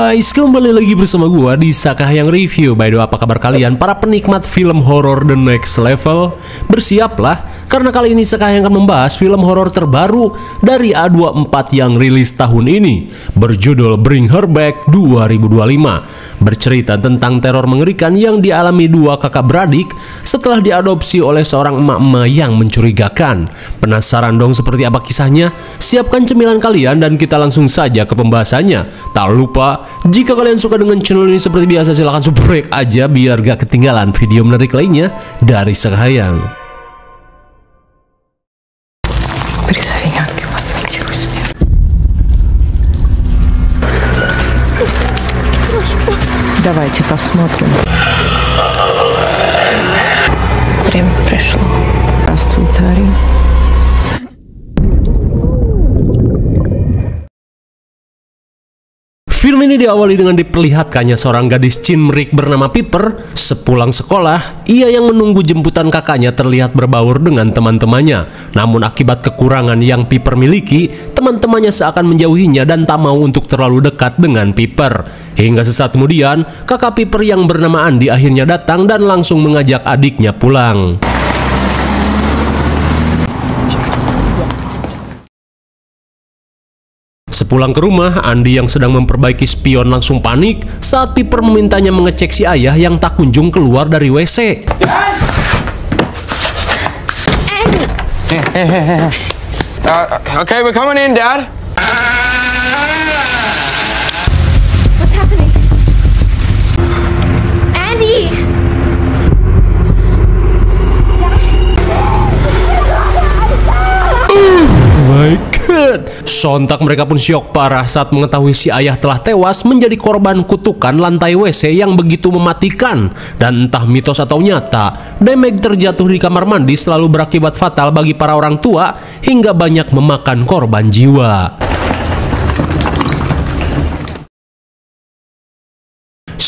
guys, kembali lagi bersama gua di Sakahyang Review. By the way, apa kabar kalian para penikmat film horor The Next Level? Bersiaplah, karena kali ini Sakahyang akan membahas film horor terbaru dari A24 yang rilis tahun ini, berjudul Bring Her Back 2025. Bercerita tentang teror mengerikan yang dialami dua kakak beradik setelah diadopsi oleh seorang emak-emak yang mencurigakan. Penasaran dong seperti apa kisahnya? Siapkan cemilan kalian dan kita langsung saja ke pembahasannya. Tak lupa, jika kalian suka dengan channel ini seperti biasa, silahkan subscribe aja biar gak ketinggalan video menarik lainnya dari Sakahyang. Давайте посмотрим. Время пришло. Здравствуй, Тари. Film ini diawali dengan diperlihatkannya seorang gadis cimrik bernama Piper. Sepulang sekolah, ia yang menunggu jemputan kakaknya terlihat berbaur dengan teman-temannya. Namun akibat kekurangan yang Piper miliki, teman-temannya seakan menjauhinya dan tak mau untuk terlalu dekat dengan Piper. Hingga sesaat kemudian, kakak Piper yang bernama Andi akhirnya datang dan langsung mengajak adiknya pulang. Sepulang ke rumah, Andi yang sedang memperbaiki spion langsung panik saat Piper memintanya mengecek si ayah yang tak kunjung keluar dari WC. Okay, we're coming in, Dad. What's happening? Andy! My God! Sontak mereka pun syok parah saat mengetahui si ayah telah tewas menjadi korban kutukan lantai WC yang begitu mematikan. Dan entah mitos atau nyata, damage terjatuh di kamar mandi selalu berakibat fatal bagi para orang tua hingga banyak memakan korban jiwa.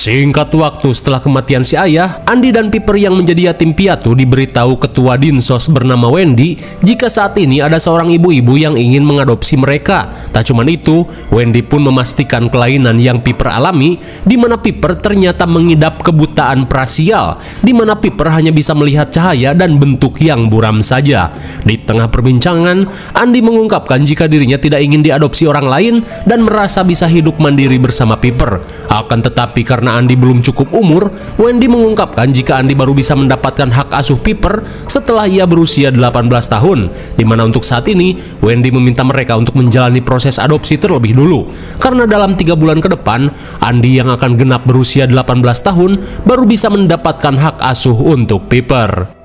Singkat waktu setelah kematian si ayah, Andi dan Piper yang menjadi yatim piatu diberitahu ketua Dinsos bernama Wendy jika saat ini ada seorang ibu-ibu yang ingin mengadopsi mereka. Tak cuma itu, Wendy pun memastikan kelainan yang Piper alami, di mana Piper ternyata mengidap kebutaan parsial, di mana Piper hanya bisa melihat cahaya dan bentuk yang buram saja. Di tengah perbincangan, Andi mengungkapkan jika dirinya tidak ingin diadopsi orang lain dan merasa bisa hidup mandiri bersama Piper. Akan tetapi karena Andi belum cukup umur, Wendy mengungkapkan jika Andi baru bisa mendapatkan hak asuh Piper setelah ia berusia 18 tahun, dimana untuk saat ini Wendy meminta mereka untuk menjalani proses adopsi terlebih dulu, karena dalam 3 bulan ke depan Andi yang akan genap berusia 18 tahun baru bisa mendapatkan hak asuh untuk Piper.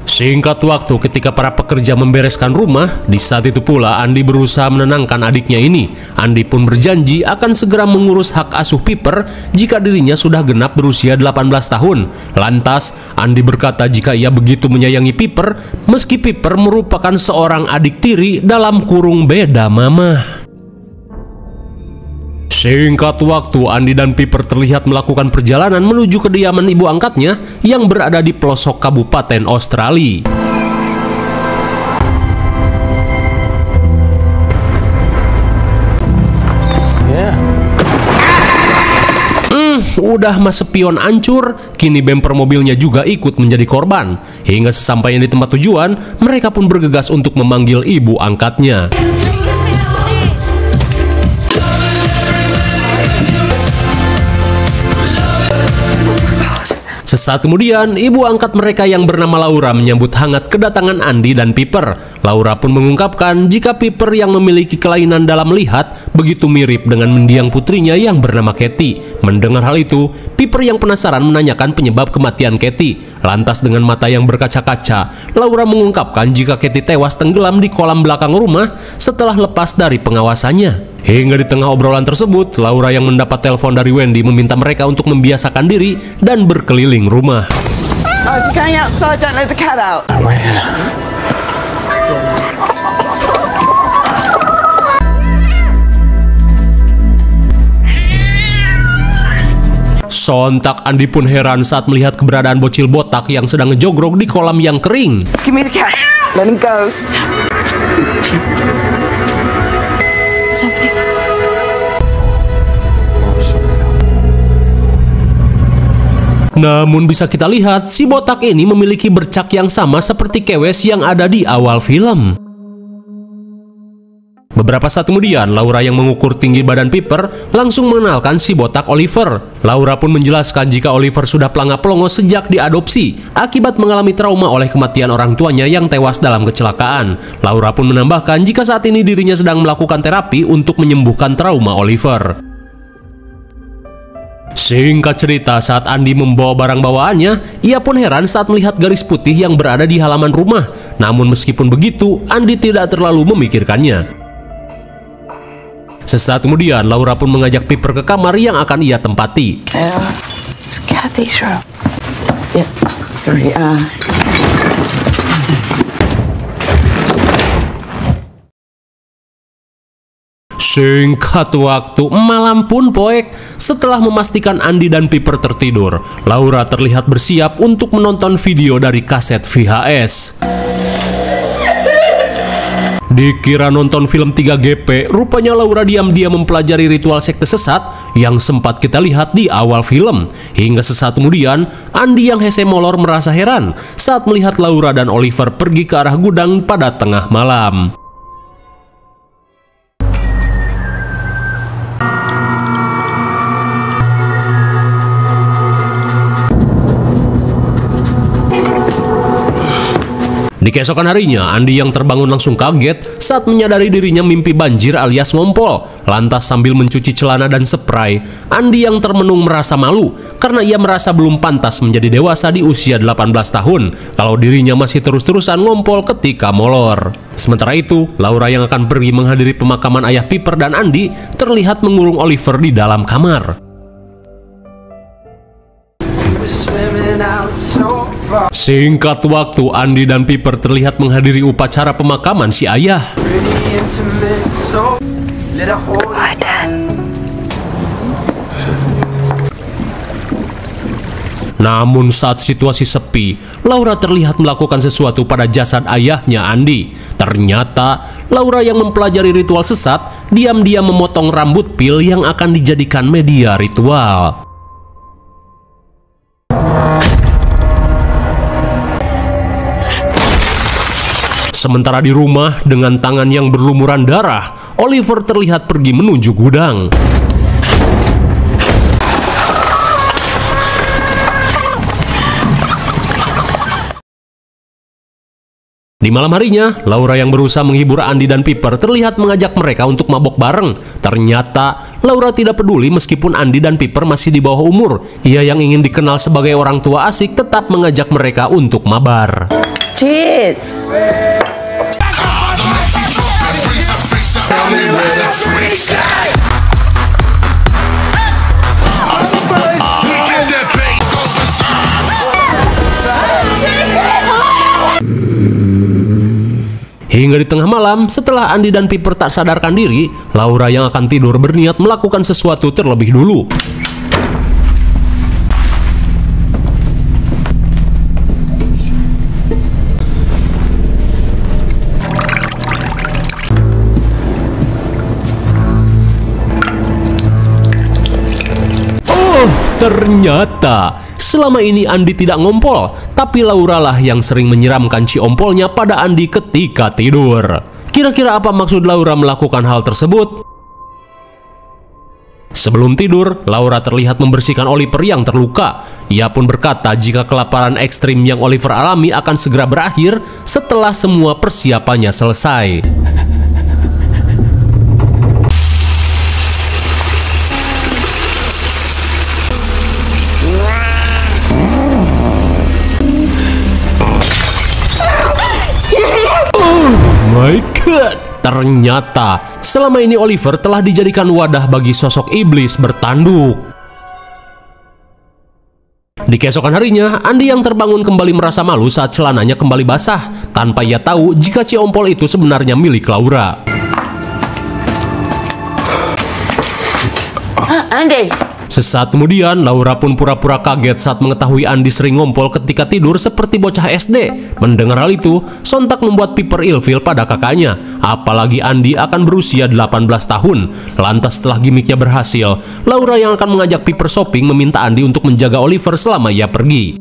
Singkat waktu ketika para pekerja membereskan rumah, di saat itu pula Andi berusaha menenangkan adiknya ini. Andi pun berjanji akan segera mengurus hak asuh Piper jika dirinya sudah genap berusia 18 tahun. Lantas, Andi berkata jika ia begitu menyayangi Piper, meski Piper merupakan seorang adik tiri dalam kurung beda mama. Singkat waktu, Andi dan Piper terlihat melakukan perjalanan menuju kediaman ibu angkatnya yang berada di pelosok kabupaten Australia. Udah mas spion hancur, kini bemper mobilnya juga ikut menjadi korban. Hingga sesampainya di tempat tujuan, mereka pun bergegas untuk memanggil ibu angkatnya. Sesaat kemudian, ibu angkat mereka yang bernama Laura menyambut hangat kedatangan Andi dan Piper. Laura pun mengungkapkan jika Piper yang memiliki kelainan dalam melihat begitu mirip dengan mendiang putrinya yang bernama Katie. Mendengar hal itu, Piper yang penasaran menanyakan penyebab kematian Katie. Lantas dengan mata yang berkaca-kaca, Laura mengungkapkan jika Katie tewas tenggelam di kolam belakang rumah setelah lepas dari pengawasannya. Hingga di tengah obrolan tersebut, Laura yang mendapat telepon dari Wendy meminta mereka untuk membiasakan diri dan berkeliling rumah. Sontak Andi pun heran saat melihat keberadaan bocil botak yang sedang ngejogrok di kolam yang kering. Give me the cat. Let him go. happening? Namun bisa kita lihat, si botak ini memiliki bercak yang sama seperti Kewes yang ada di awal film. Beberapa saat kemudian, Laura yang mengukur tinggi badan Piper langsung mengenalkan si botak Oliver. Laura pun menjelaskan jika Oliver sudah pelanga-pelongo sejak diadopsi akibat mengalami trauma oleh kematian orang tuanya yang tewas dalam kecelakaan. Laura pun menambahkan jika saat ini dirinya sedang melakukan terapi untuk menyembuhkan trauma Oliver. Singkat cerita, saat Andy membawa barang bawaannya, ia pun heran saat melihat garis putih yang berada di halaman rumah. Namun meskipun begitu, Andy tidak terlalu memikirkannya. Sesaat kemudian, Laura pun mengajak Piper ke kamar yang akan ia tempati. It's Kathy's room. Yeah, sorry. Singkat waktu, malam pun poek. Setelah memastikan Andy dan Piper tertidur, Laura terlihat bersiap untuk menonton video dari kaset VHS. Dikira nonton film 3GP, rupanya Laura diam-diam mempelajari ritual sekte sesat yang sempat kita lihat di awal film. Hingga sesaat kemudian, Andy yang hese molor merasa heran saat melihat Laura dan Oliver pergi ke arah gudang pada tengah malam. Di keesokan harinya, Andy yang terbangun langsung kaget saat menyadari dirinya mimpi banjir alias ngompol. Lantas sambil mencuci celana dan spray, Andy yang termenung merasa malu karena ia merasa belum pantas menjadi dewasa di usia 18 tahun kalau dirinya masih terus-terusan ngompol ketika molor. Sementara itu, Laura yang akan pergi menghadiri pemakaman ayah Piper dan Andy terlihat mengurung Oliver di dalam kamar. Singkat waktu, Andy dan Piper terlihat menghadiri upacara pemakaman si ayah. Namun saat situasi sepi, Laura terlihat melakukan sesuatu pada jasad ayahnya Andy. Ternyata, Laura yang mempelajari ritual sesat, diam-diam memotong rambut Phil yang akan dijadikan media ritual. Sementara di rumah, dengan tangan yang berlumuran darah, Oliver terlihat pergi menuju gudang. Di malam harinya, Laura yang berusaha menghibur Andy dan Piper terlihat mengajak mereka untuk mabok bareng. Ternyata, Laura tidak peduli meskipun Andy dan Piper masih di bawah umur. Ia yang ingin dikenal sebagai orang tua asik tetap mengajak mereka untuk mabar. Cheers! Hingga di tengah malam, setelah Andy dan Piper tak sadarkan diri, Laura yang akan tidur berniat melakukan sesuatu terlebih dulu. Ternyata, selama ini Andy tidak ngompol, tapi Laura lah yang sering menyiramkan ciompolnya pada Andy ketika tidur. Kira-kira apa maksud Laura melakukan hal tersebut? Sebelum tidur, Laura terlihat membersihkan Oliver yang terluka. Ia pun berkata jika kelaparan ekstrim yang Oliver alami akan segera berakhir setelah semua persiapannya selesai. My God, ternyata selama ini Oliver telah dijadikan wadah bagi sosok iblis bertanduk. Di keesokan harinya, Andy yang terbangun kembali merasa malu saat celananya kembali basah, tanpa ia tahu jika ciompol itu sebenarnya milik Laura. Andy! Sesaat kemudian, Laura pun pura-pura kaget saat mengetahui Andi sering ngompol ketika tidur seperti bocah SD. Mendengar hal itu, sontak membuat Piper ilfil pada kakaknya. Apalagi Andi akan berusia 18 tahun. Lantas setelah gimmicknya berhasil, Laura yang akan mengajak Piper shopping meminta Andi untuk menjaga Oliver selama ia pergi.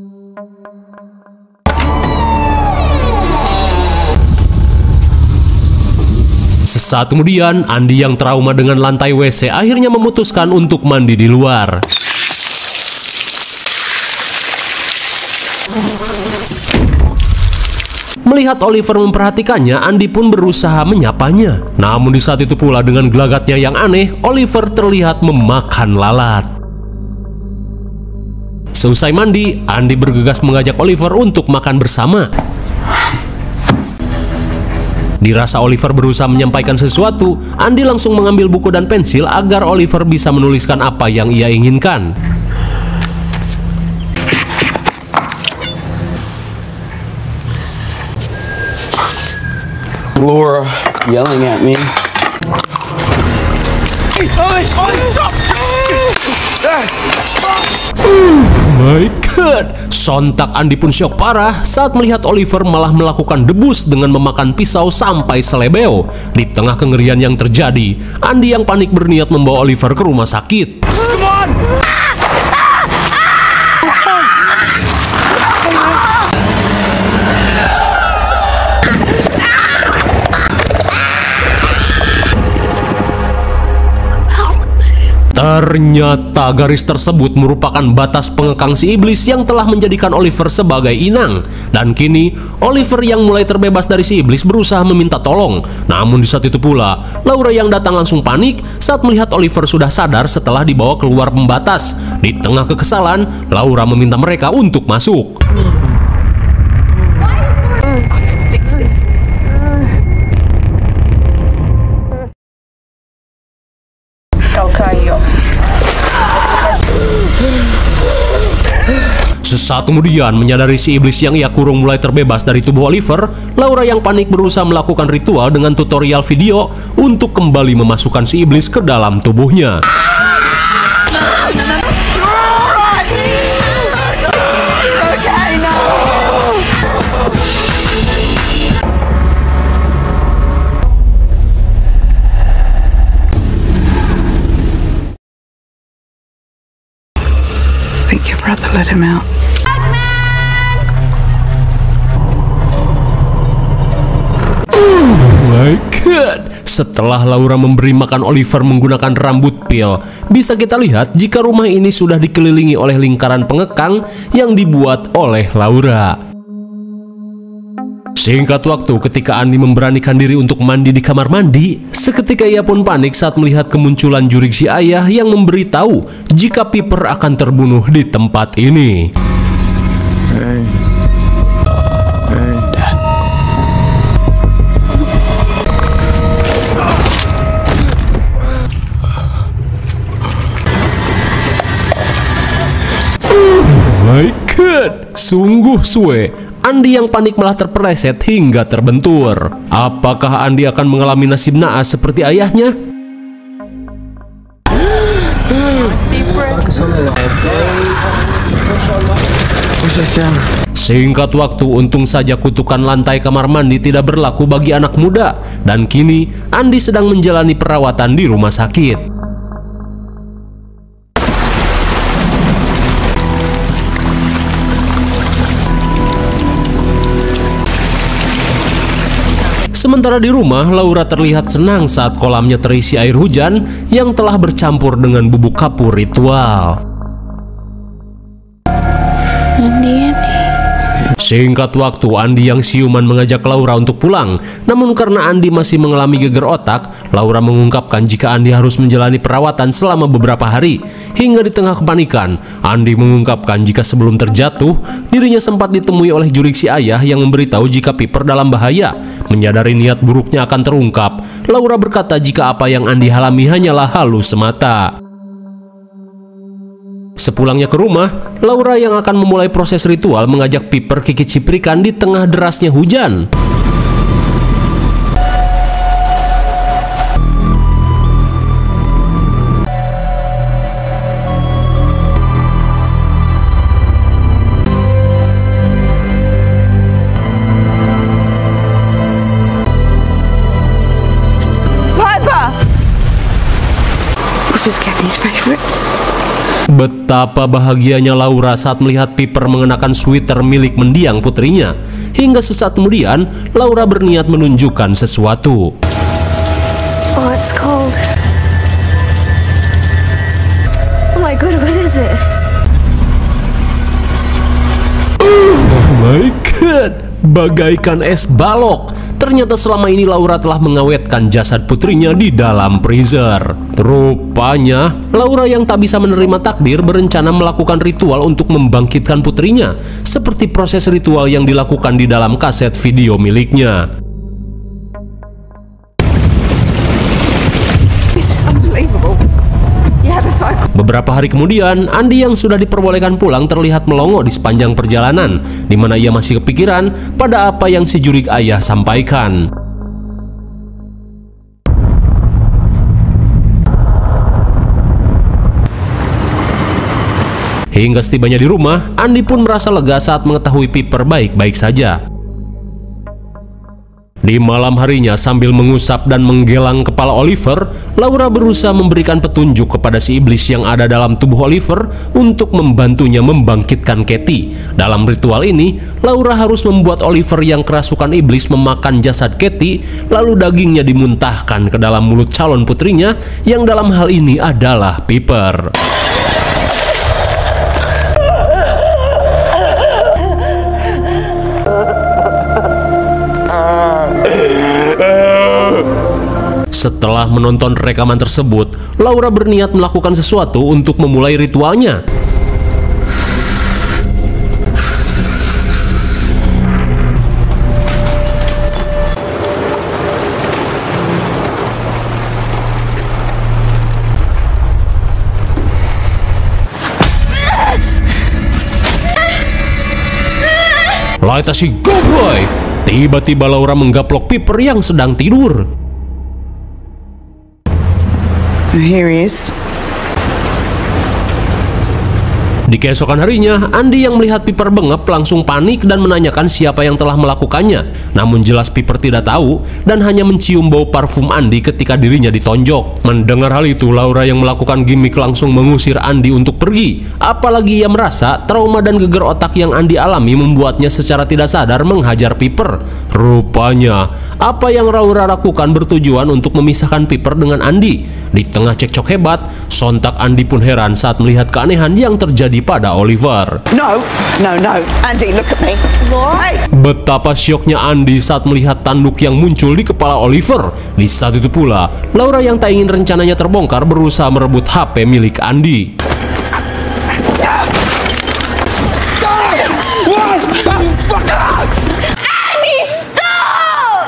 Sesaat kemudian, Andi yang trauma dengan lantai WC akhirnya memutuskan untuk mandi di luar. Melihat Oliver memperhatikannya, Andi pun berusaha menyapanya. Namun di saat itu pula dengan gelagatnya yang aneh, Oliver terlihat memakan lalat. Seusai mandi, Andi bergegas mengajak Oliver untuk makan bersama. Dirasa Oliver berusaha menyampaikan sesuatu, Andi langsung mengambil buku dan pensil agar Oliver bisa menuliskan apa yang ia inginkan. Laura yelling at me. My God, sontak Andi pun syok parah saat melihat Oliver malah melakukan debus dengan memakan pisau sampai selebeo. Di tengah kengerian yang terjadi, Andi yang panik berniat membawa Oliver ke rumah sakit. Ternyata garis tersebut merupakan batas pengekang si iblis yang telah menjadikan Oliver sebagai inang. Dan kini, Oliver yang mulai terbebas dari si iblis berusaha meminta tolong. Namun di saat itu pula, Laura yang datang langsung panik saat melihat Oliver sudah sadar setelah dibawa keluar pembatas. Di tengah kekesalan, Laura meminta mereka untuk masuk. Sesaat kemudian, menyadari si iblis yang ia kurung mulai terbebas dari tubuh Oliver, Laura yang panik berusaha melakukan ritual dengan tutorial video untuk kembali memasukkan si iblis ke dalam tubuhnya. I think your brother let him out. My God, setelah Laura memberi makan Oliver menggunakan rambut pil, bisa kita lihat jika rumah ini sudah dikelilingi oleh lingkaran pengekang yang dibuat oleh Laura. Singkat waktu ketika Andi memberanikan diri untuk mandi di kamar mandi, seketika ia pun panik saat melihat kemunculan jurik si ayah yang memberitahu jika Piper akan terbunuh di tempat ini. My God, sungguh suwe. Andi yang panik malah terpeleset hingga terbentur. Apakah Andi akan mengalami nasib naas seperti ayahnya? Singkat waktu, untung saja kutukan lantai kamar mandi tidak berlaku bagi anak muda. Dan kini, Andi sedang menjalani perawatan di rumah sakit. Sementara di rumah, Laura terlihat senang saat kolamnya terisi air hujan yang telah bercampur dengan bubuk kapur ritual. Singkat waktu, Andi yang siuman mengajak Laura untuk pulang. Namun karena Andi masih mengalami geger otak, Laura mengungkapkan jika Andi harus menjalani perawatan selama beberapa hari. Hingga di tengah kepanikan, Andi mengungkapkan jika sebelum terjatuh, dirinya sempat ditemui oleh jurik si ayah yang memberitahu jika Piper dalam bahaya. Menyadari niat buruknya akan terungkap, Laura berkata jika apa yang Andi alami hanyalah halus semata. Sepulangnya ke rumah, Laura yang akan memulai proses ritual mengajak Piper kikit ciprikan di tengah derasnya hujan. This is Kathy's favorite. Betapa bahagianya Laura saat melihat Piper mengenakan sweater milik mendiang putrinya. Hingga sesaat kemudian, Laura berniat menunjukkan sesuatu. Oh, it's cold. Oh my god, what is it? Oh my god, bagaikan es balok. Ternyata selama ini Laura telah mengawetkan jasad putrinya di dalam freezer. Rupanya, Laura yang tak bisa menerima takdir berencana melakukan ritual untuk membangkitkan putrinya, seperti proses ritual yang dilakukan di dalam kaset video miliknya. This is unbelievable. You had a cycle. Beberapa hari kemudian, Andy yang sudah diperbolehkan pulang terlihat melongo di sepanjang perjalanan, di mana ia masih kepikiran pada apa yang si jurik ayah sampaikan. Hingga setibanya di rumah, Andy pun merasa lega saat mengetahui Piper baik-baik saja. Di malam harinya, sambil mengusap dan menggelang kepala Oliver, Laura berusaha memberikan petunjuk kepada si iblis yang ada dalam tubuh Oliver untuk membantunya membangkitkan Kathy. Dalam ritual ini, Laura harus membuat Oliver yang kerasukan iblis memakan jasad Kathy, lalu dagingnya dimuntahkan ke dalam mulut calon putrinya, yang dalam hal ini adalah Piper. Setelah menonton rekaman tersebut, Laura berniat melakukan sesuatu untuk memulai ritualnya. Light as go boy! Tiba-tiba Laura menggaplok Piper yang sedang tidur. Here he is. Di keesokan harinya, Andy yang melihat Piper bengep langsung panik dan menanyakan siapa yang telah melakukannya. Namun jelas Piper tidak tahu dan hanya mencium bau parfum Andy ketika dirinya ditonjok. Mendengar hal itu, Laura yang melakukan gimmick langsung mengusir Andy untuk pergi. Apalagi ia merasa trauma dan geger otak yang Andy alami membuatnya secara tidak sadar menghajar Piper. Rupanya, apa yang Laura lakukan bertujuan untuk memisahkan Piper dengan Andy. Di tengah cekcok hebat, sontak Andy pun heran saat melihat keanehan yang terjadi pada Oliver. No, no, no. Andy, look at me. Laura? Betapa syoknya Andy saat melihat tanduk yang muncul di kepala Oliver. Di saat itu pula, Laura yang tak ingin rencananya terbongkar berusaha merebut HP milik Andy.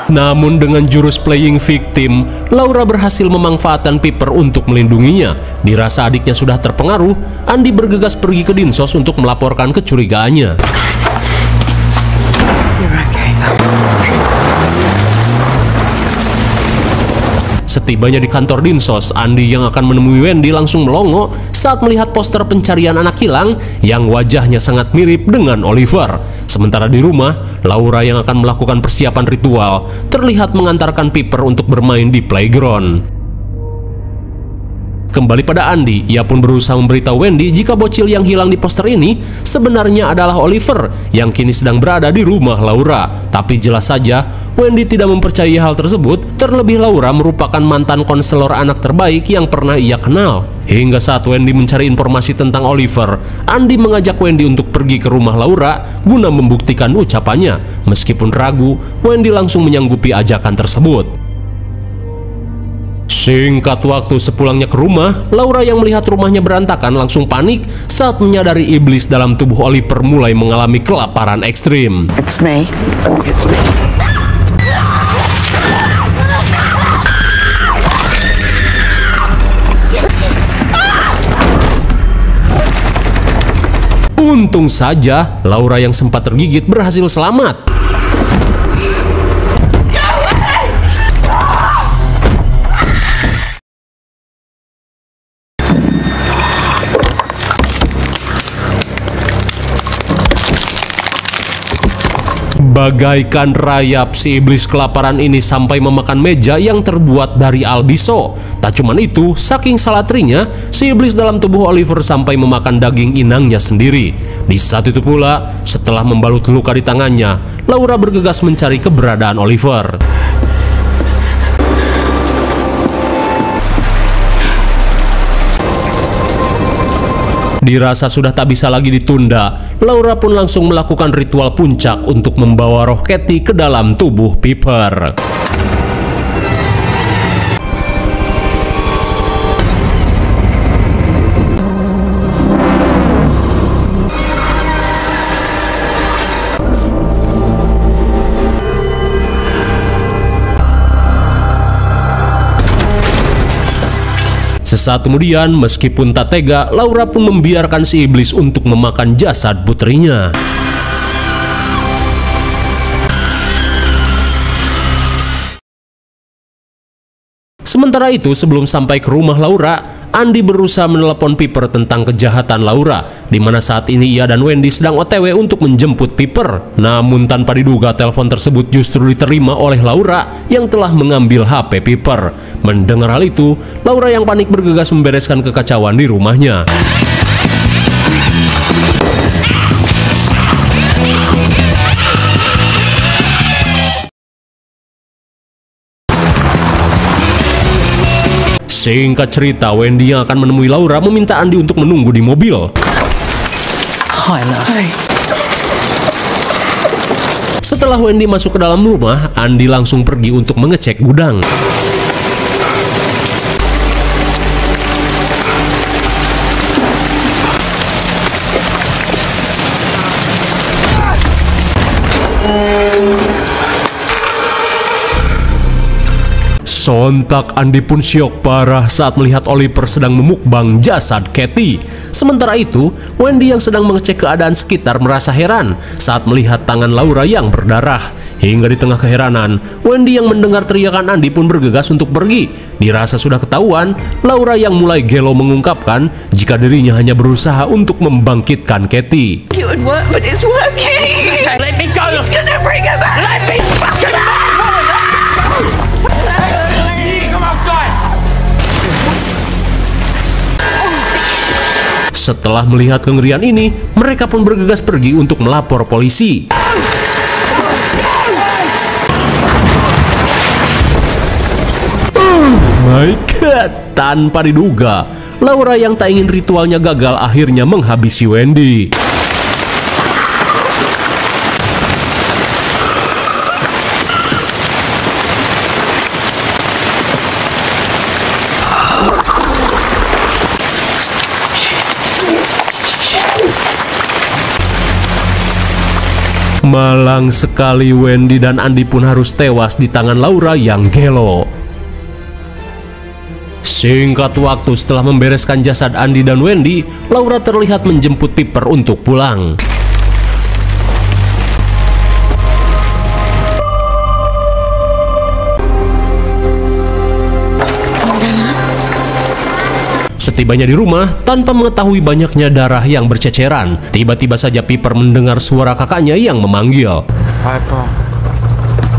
Namun dengan jurus playing victim, Laura berhasil memanfaatkan Piper untuk melindunginya. Dirasa adiknya sudah terpengaruh, Andy bergegas pergi ke Dinsos untuk melaporkan kecurigaannya. Setibanya di kantor Dinsos, Andy yang akan menemui Wendy langsung melongo saat melihat poster pencarian anak hilang yang wajahnya sangat mirip dengan Oliver. Sementara di rumah, Laura yang akan melakukan persiapan ritual terlihat mengantarkan Piper untuk bermain di playground. Kembali pada Andy, ia pun berusaha memberitahu Wendy jika bocil yang hilang di poster ini sebenarnya adalah Oliver yang kini sedang berada di rumah Laura. Tapi jelas saja, Wendy tidak mempercayai hal tersebut, terlebih Laura merupakan mantan konselor anak terbaik yang pernah ia kenal. Hingga saat Wendy mencari informasi tentang Oliver, Andy mengajak Wendy untuk pergi ke rumah Laura guna membuktikan ucapannya. Meskipun ragu, Wendy langsung menyanggupi ajakan tersebut. Singkat waktu sepulangnya ke rumah, Laura yang melihat rumahnya berantakan langsung panik saat menyadari iblis dalam tubuh Oliver mulai mengalami kelaparan ekstrim. It's me. It's me. Untung saja, Laura yang sempat tergigit berhasil selamat. Bagaikan rayap, si iblis kelaparan ini sampai memakan meja yang terbuat dari albiso. Tak cuman itu, saking salatrinya, si iblis dalam tubuh Oliver sampai memakan daging inangnya sendiri. Di saat itu pula, setelah membalut luka di tangannya, Laura bergegas mencari keberadaan Oliver. Dirasa sudah tak bisa lagi ditunda, Laura pun langsung melakukan ritual puncak untuk membawa roh Katie ke dalam tubuh Piper. Sesaat kemudian, meskipun tak tega, Laura pun membiarkan si iblis untuk memakan jasad putrinya. Sementara itu, sebelum sampai ke rumah Laura, Andy berusaha menelepon Piper tentang kejahatan Laura, di mana saat ini ia dan Wendy sedang OTW untuk menjemput Piper. Namun tanpa diduga, telepon tersebut justru diterima oleh Laura yang telah mengambil HP Piper. Mendengar hal itu, Laura yang panik bergegas membereskan kekacauan di rumahnya. Singkat cerita, Wendy yang akan menemui Laura meminta Andy untuk menunggu di mobil. Setelah Wendy masuk ke dalam rumah, Andy langsung pergi untuk mengecek gudang. Sontak Andy pun syok parah saat melihat Oliver sedang memukbang jasad Katie. Sementara itu, Wendy yang sedang mengecek keadaan sekitar merasa heran saat melihat tangan Laura yang berdarah. Hingga di tengah keheranan, Wendy yang mendengar teriakan Andy pun bergegas untuk pergi. Dirasa sudah ketahuan, Laura yang mulai gelo mengungkapkan jika dirinya hanya berusaha untuk membangkitkan Katie. It would work, but it's working. Let me go. He's gonna bring her back. Let me fucking go. Come outside. Setelah melihat kengerian ini, mereka pun bergegas pergi untuk melapor polisi. My God, tanpa diduga, Laura yang tak ingin ritualnya gagal akhirnya menghabisi Wendy. Malang sekali, Wendy dan Andy pun harus tewas di tangan Laura yang gelo. Singkat waktu setelah membereskan jasad Andy dan Wendy, Laura terlihat menjemput Piper untuk pulang. Setibanya di rumah, tanpa mengetahui banyaknya darah yang berceceran, tiba-tiba saja Piper mendengar suara kakaknya yang memanggil. Piper.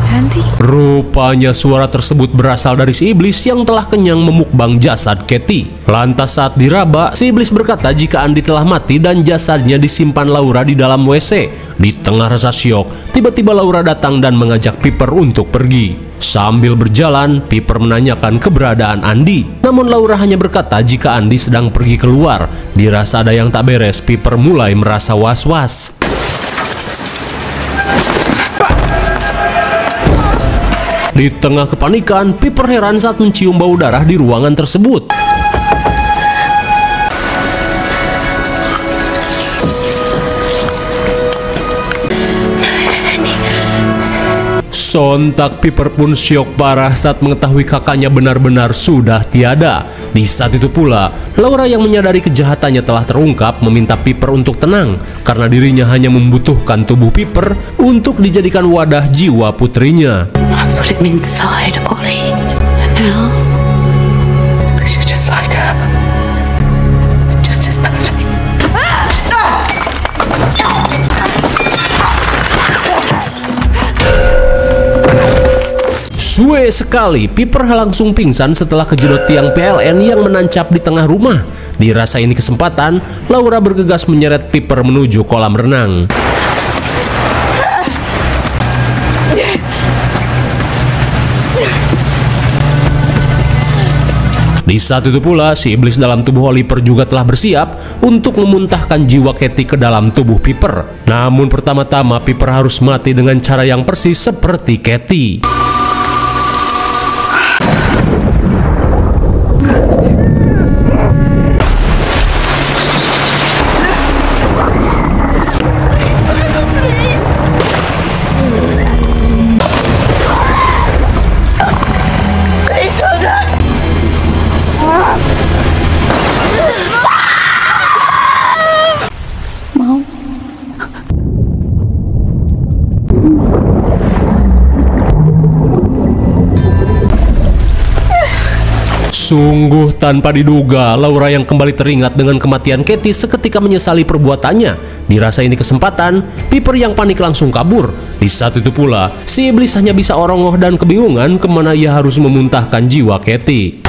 Andy? Rupanya suara tersebut berasal dari si iblis yang telah kenyang memukbang jasad Katie. Lantas saat diraba, si iblis berkata jika Andy telah mati dan jasadnya disimpan Laura di dalam WC. Di tengah rasa syok, tiba-tiba Laura datang dan mengajak Piper untuk pergi. Sambil berjalan, Piper menanyakan keberadaan Andy. Namun Laura hanya berkata jika Andy sedang pergi keluar. Dirasa ada yang tak beres, Piper mulai merasa was-was. Di tengah kepanikan, Piper heran saat mencium bau darah di ruangan tersebut. Sontak Piper pun syok parah saat mengetahui kakaknya benar-benar sudah tiada. Di saat itu pula, Laura yang menyadari kejahatannya telah terungkap meminta Piper untuk tenang karena dirinya hanya membutuhkan tubuh Piper untuk dijadikan wadah jiwa putrinya. I put him inside, Ollie. And now, because you're just like her. Just as perfect. Suwe sekali, Piper langsung pingsan setelah kejedot tiang PLN yang menancap di tengah rumah. Dirasa ini kesempatan, Laura bergegas menyeret Piper menuju kolam renang. Di saat itu pula, si iblis dalam tubuh Oliver juga telah bersiap untuk memuntahkan jiwa Katie ke dalam tubuh Piper. Namun pertama-tama Piper harus mati dengan cara yang persis seperti Katie. Sungguh tanpa diduga, Laura yang kembali teringat dengan kematian Katie seketika menyesali perbuatannya. Dirasa ini kesempatan, Piper yang panik langsung kabur. Di saat itu pula, si iblis hanya bisa orongoh dan kebingungan kemana ia harus memuntahkan jiwa Katie.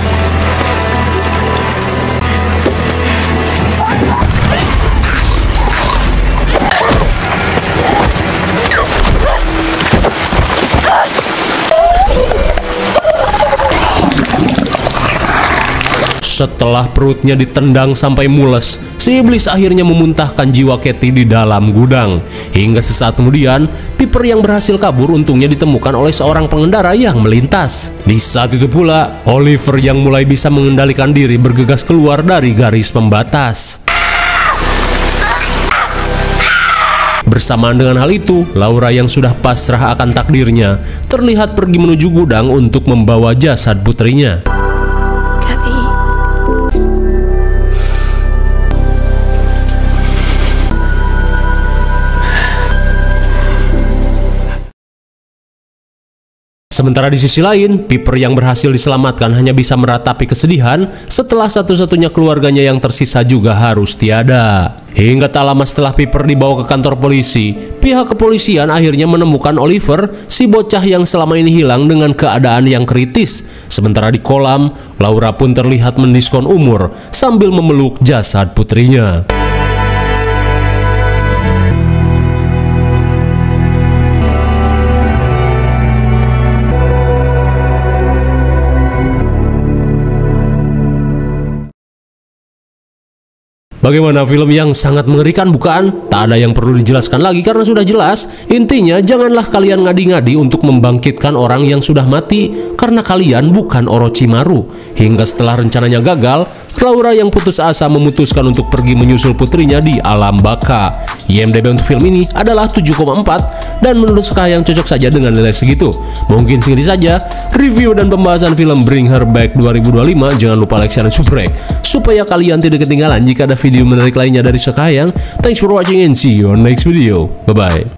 Setelah perutnya ditendang sampai mules, si iblis akhirnya memuntahkan jiwa Katie di dalam gudang. Hingga sesaat kemudian, Piper yang berhasil kabur untungnya ditemukan oleh seorang pengendara yang melintas. Di saat itu pula, Oliver yang mulai bisa mengendalikan diri bergegas keluar dari garis pembatas. Bersamaan dengan hal itu, Laura yang sudah pasrah akan takdirnya, terlihat pergi menuju gudang untuk membawa jasad putrinya. Sementara di sisi lain, Piper yang berhasil diselamatkan hanya bisa meratapi kesedihan setelah satu-satunya keluarganya yang tersisa juga harus tiada. Hingga tak lama setelah Piper dibawa ke kantor polisi, pihak kepolisian akhirnya menemukan Oliver, si bocah yang selama ini hilang dengan keadaan yang kritis. Sementara di kolam, Laura pun terlihat mendiskon umur sambil memeluk jasad putrinya. Bagaimana, film yang sangat mengerikan bukan? Tak ada yang perlu dijelaskan lagi karena sudah jelas. Intinya, janganlah kalian ngadi-ngadi untuk membangkitkan orang yang sudah mati karena kalian bukan Orochimaru. Hingga setelah rencananya gagal, Laura yang putus asa memutuskan untuk pergi menyusul putrinya di alam baka. IMDb untuk film ini adalah 7,4 dan menurut Sekayang cocok saja dengan nilai segitu. Mungkin segini saja review dan pembahasan film Bring Her Back 2025. Jangan lupa like, share, dan subscribe supaya kalian tidak ketinggalan jika ada video menarik lainnya dari Sekayang. Thanks for watching and see you on next video. Bye bye.